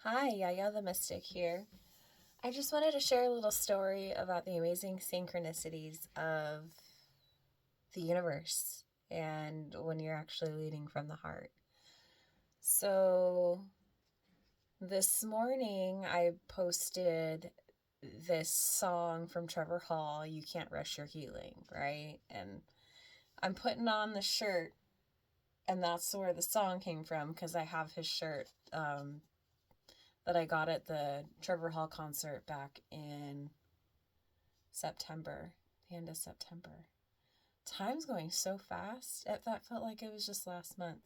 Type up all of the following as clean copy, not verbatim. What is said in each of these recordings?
Hi, YaYa the Mystic here. I just wanted to share a little story about the amazing synchronicities of the universe and when you're actually leading from the heart. So, this morning I posted this song from Trevor Hall, You Can't Rush Your Healing, right? And I'm putting on the shirt, and that's where the song came from because I have his shirt that I got at the Trevor Hall concert back in September, the end of September. Time's going so fast. That felt like it was just last month.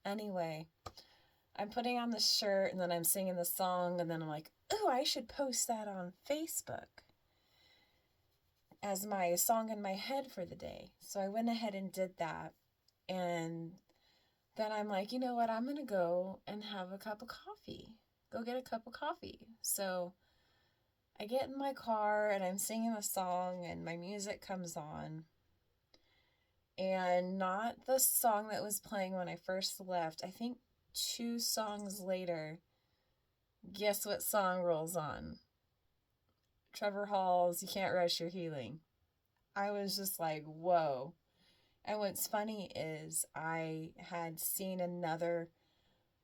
Anyway, I'm putting on the shirt and then I'm singing the song and then I'm like, oh, I should post that on Facebook as my song in my head for the day. So I went ahead and did that. And then I'm like, you know what? I'm going to go and have a cup of coffee. Go get a cup of coffee. So I get in my car and I'm singing the song and my music comes on. And not the song that was playing when I first left. I think 2 songs later, guess what song rolls on? Trevor Hall's You Can't Rush Your Healing. I was just like, whoa. And what's funny is I had seen another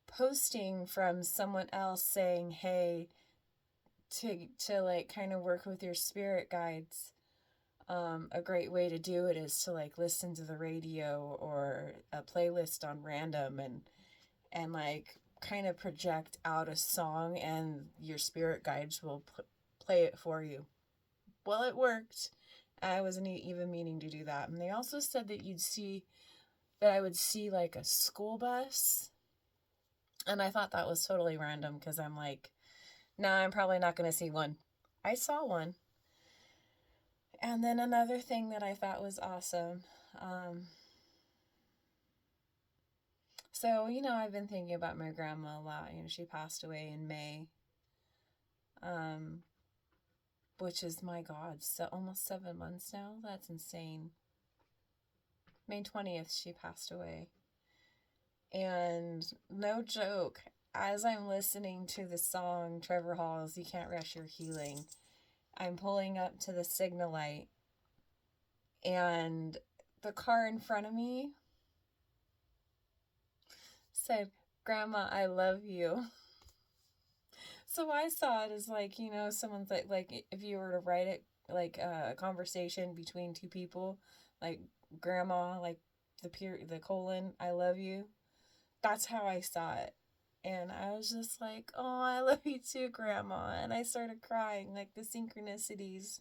posting from someone else saying, hey, to like kind of work with your spirit guides. A great way to do it is to like listen to the radio or a playlist on random and like kind of project out a song and your spirit guides will play it for you. Well, it worked. I wasn't even meaning to do that. And they also said that I would see like a school bus. And I thought that was totally random because I'm like, nah, I'm probably not going to see one. I saw one. And then another thing that I thought was awesome. So, I've been thinking about my grandma a lot. She passed away in May, which is, my God, so almost 7 months now. That's insane. May 20th, she passed away. And no joke, as I'm listening to the song Trevor Hall's You Can't Rush Your Healing, I'm pulling up to the signal light and the car in front of me said, Grandma, I love you. So I saw it as like, someone's like if you were to write it like a conversation between 2 people, like grandma, like the colon, I love you. That's how I saw it. And I was just like, oh, I love you too, grandma. And I started crying, like the synchronicities.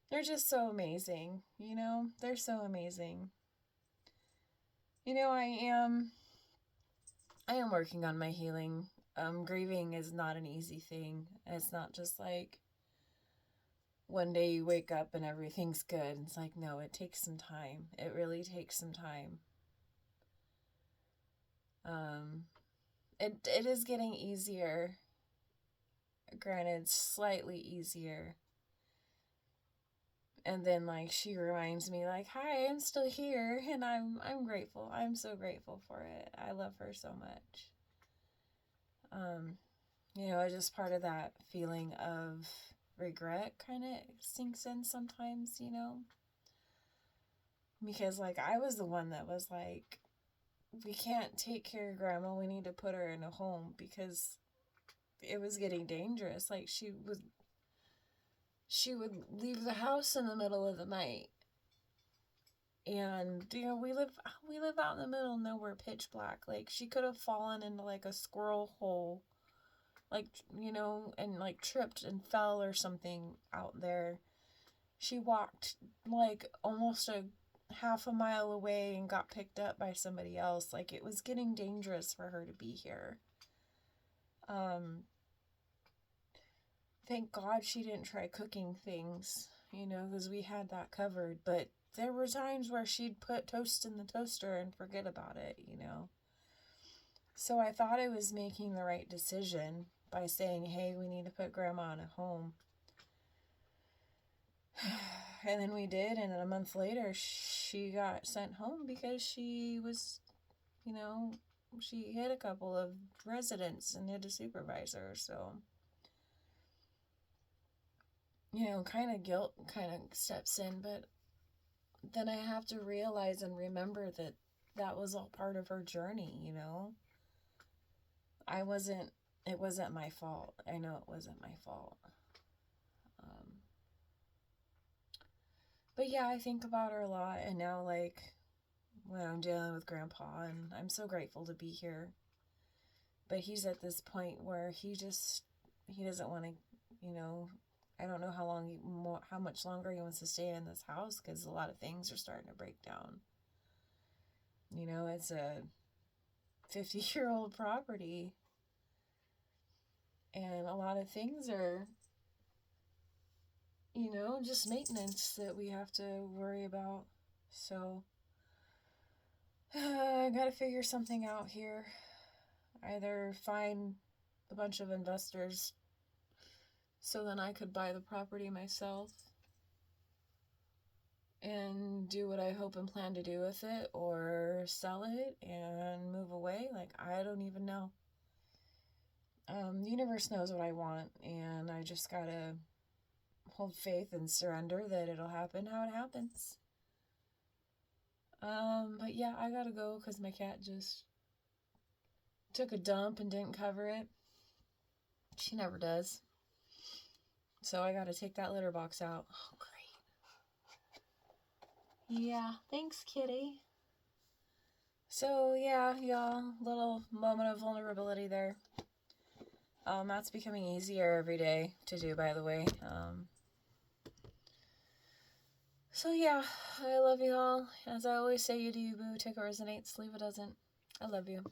They're just so amazing, They're so amazing. I am working on my healing. Grieving is not an easy thing. It's not just like one day you wake up and everything's good. It's like, no, it takes some time. It really takes some time. It is getting easier. Granted, slightly easier. And then like she reminds me like, hi, I'm still here and I'm grateful. I'm so grateful for it. I love her so much. Just part of that feeling of regret kind of sinks in sometimes, Because like I was the one that was like, we can't take care of grandma. We need to put her in a home because it was getting dangerous. Like she would leave the house in the middle of the night. And we live out in the middle of nowhere, pitch black. Like she could have fallen into like a squirrel hole, like and like tripped and fell or something out there. She walked like almost a half a mile away and got picked up by somebody else. Like it was getting dangerous for her to be here. Thank God she didn't try cooking things, because we had that covered. But there were times where she'd put toast in the toaster and forget about it, So I thought I was making the right decision by saying, hey, we need to put grandma in a home. And then we did, and then a month later, she got sent home because she was, she hit a couple of residents and hit a supervisor, so, kind of guilt kind of steps in, but then I have to realize and remember that that was all part of her journey, it wasn't my fault. I know it wasn't my fault. But yeah, I think about her a lot, and now, like, when I'm dealing with Grandpa, and I'm so grateful to be here. But he's at this point where he doesn't want to, I don't know how much longer he wants to stay in this house, because a lot of things are starting to break down. It's a 50-year-old property, and a lot of things are, just maintenance that we have to worry about. So, I gotta figure something out here. Either find a bunch of investors so then I could buy the property myself and do what I hope and plan to do with it, or sell it and move away. Like, I don't even know. The universe knows what I want, and I just gotta hold faith and surrender that it'll happen how it happens. But yeah, I gotta go because my cat just took a dump and didn't cover it. She never does. So I gotta take that litter box out. Oh, great. Yeah, thanks, kitty. So yeah, y'all, little moment of vulnerability there. That's becoming easier every day to do, by the way. So yeah, I love you all. As I always say, you do you, boo. Take what resonates, leave what doesn't. I love you.